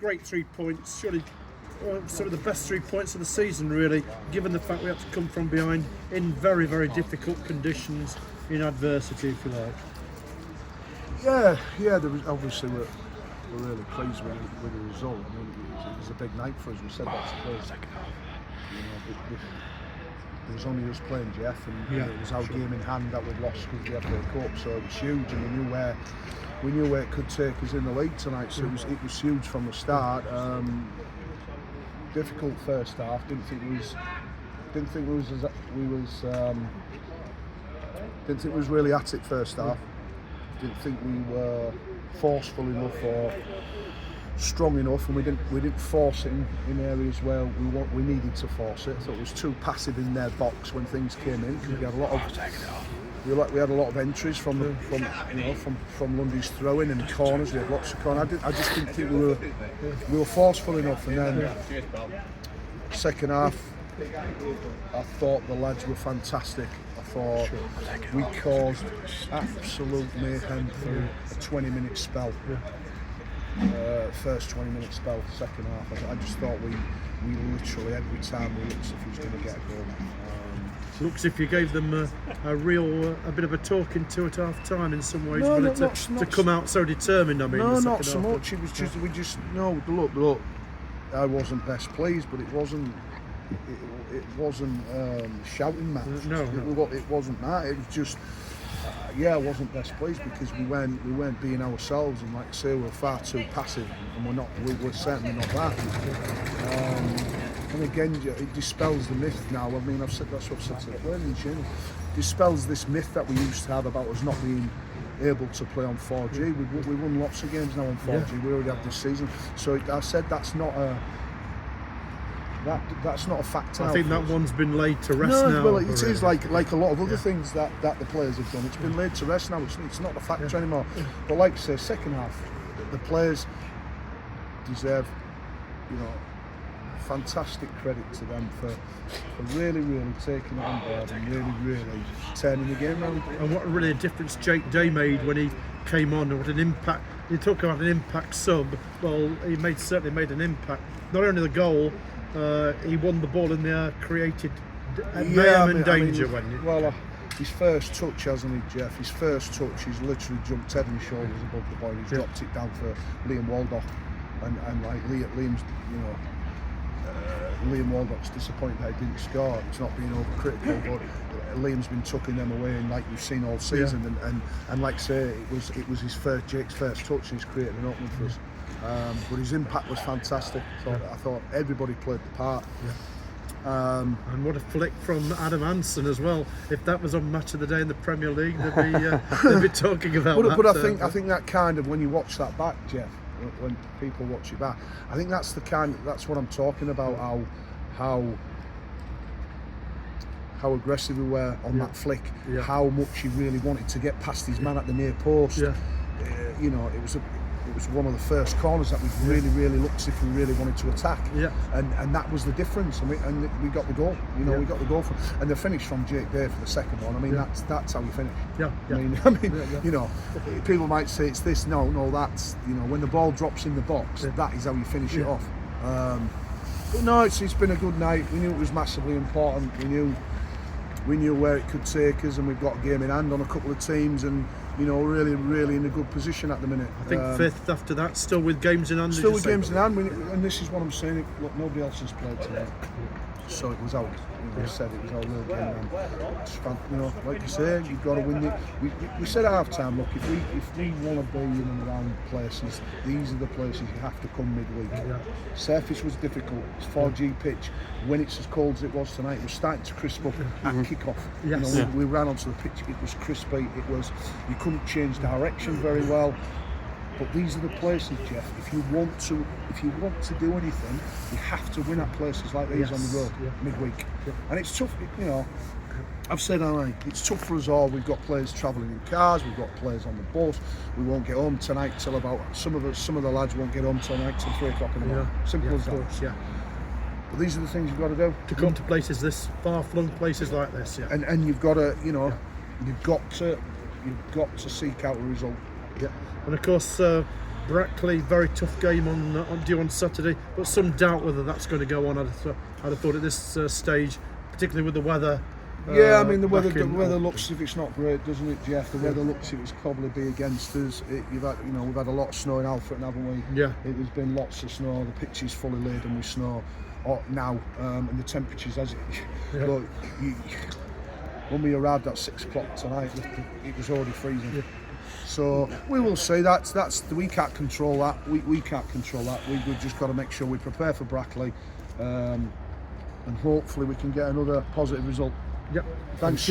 great 3 points, surely sort of the best 3 points of the season, really, given the fact we had to come from behind in very, very difficult conditions, in adversity, if you like. Yeah. There was obviously we're really pleased with the result. I mean, it was a big night for us. We said that to players. It was only us playing Jeff, and it was our game in hand that we'd lost with the FA Cup, so it was huge, and we knew where it could take us in the league tonight. So it was huge from the start. Difficult first half. Didn't think we was really at it first half. Didn't think we were forceful enough or strong enough, and we didn't force it in areas where we needed to force it. I thought it was too passive in their box when things came in, because we had a lot of entries from Lundy's throwing and corners. We had lots of corners. I just didn't think we were forceful enough. And then second half, I thought the lads were fantastic. I thought we caused absolute mayhem for a 20-minute spell. First 20-minute spell, second half. I just thought we literally every time we looked as if he was going to get a goal. Looks as if you gave them a bit of a talking to at half time in some ways, to come out so determined. I mean, no, not so much. It was just look. I wasn't best pleased, but it wasn't shouting match. No. It wasn't that. It was just. I wasn't best pleased because we weren't being ourselves, and like I say, we're far too passive, and we're certainly not that. And again, it dispels the myth now. I mean, that's what I've said to the players in Shin. Dispels this myth that we used to have about us not being able to play on 4G. We won lots of games now on 4G. We already have this season. So I said that's not a factor. I think that one's been laid to rest now. Well, it is like a lot of other things that the players have done. It's been laid to rest now. It's not a factor anymore. But like I say, second half, the players deserve, fantastic credit to them for really, really taking it on board and really turning the game around. And what really a difference Jake Day made when he came on, and what an impact. You talk about an impact sub. Well, he certainly made an impact. Not only the goal. He won the ball in the air, created mayhem and danger. His first touch, hasn't he, Jeff? His first touch, he's literally jumped head and shoulders above the ball. He's dropped it down for Liam Waldock, and like Liam's, Liam Waldock's disappointed that he didn't score. It's not being overcritical, but Liam's been tucking them away, and like we've seen all season, and like I say, it was Jake's first touch, and he's created an opening for us. But his impact was fantastic. I thought everybody played the part. And what a flick from Adam Hansen as well. If that was on Match of the Day in the Premier League, they'd be talking about that. But I think that kind of, when you watch that back, Jeff, when people watch it back, I think that's what I'm talking about. How aggressive we were on that flick. How much he really wanted to get past his man at the near post. It was one of the first corners that we really looked as if we really wanted to attack. And that was the difference. And we got the goal. We got the goal and the finish from Jake Day for the second one. I mean, that's how we finish. People might say it's this. No, that's when the ball drops in the box, that is how you finish it off. But no, it's been a good night. We knew it was massively important. We knew where it could take us, and we've got a game in hand on a couple of teams, and really in a good position at the minute. I think fifth after that, still with games in hand. Still with games in hand, and this is what I'm saying. Look, nobody else has played tonight, so it was out. I said it was our real game. And like you say, you've got to win it. We said at half time, look, if we want to be in and around places, these are the places you have to come midweek. Surface was difficult. It's 4G pitch. When it's as cold as it was tonight, it was starting to crisp up at kick-off. We ran onto the pitch. It was crispy. You couldn't change direction very well. But these are the places, Jeff. If you want to do anything, you have to win at places like these on the road midweek. And it's tough, I've said it's tough for us all. We've got players travelling in cars. We've got players on the bus. We won't get home tonight till about some of the lads won't get home tonight till 3 o'clock in the morning. Simple as that. But these are the things you've got to do. To come to places this far-flung places like this. And you've got to, you've got to seek out a result. And of course, Brackley, very tough game on Saturday, but some doubt whether that's going to go on. I'd have thought at this stage, particularly with the weather. Yeah, I mean the weather. back The in- weather looks if it's not great, doesn't it, Jeff? The weather looks if it's probably be against us. You've had, we've had a lot of snow in Alfred, haven't we? Yeah. There's been lots of snow. The pitch is fully laden with snow now, and the temperatures as it. Yeah. Look, when we arrived at 6 o'clock tonight, it was already freezing. Yeah. So we will see. We can't control that. We can't control that. We've just got to make sure we prepare for Brackley, and hopefully we can get another positive result. Yep. Thanks.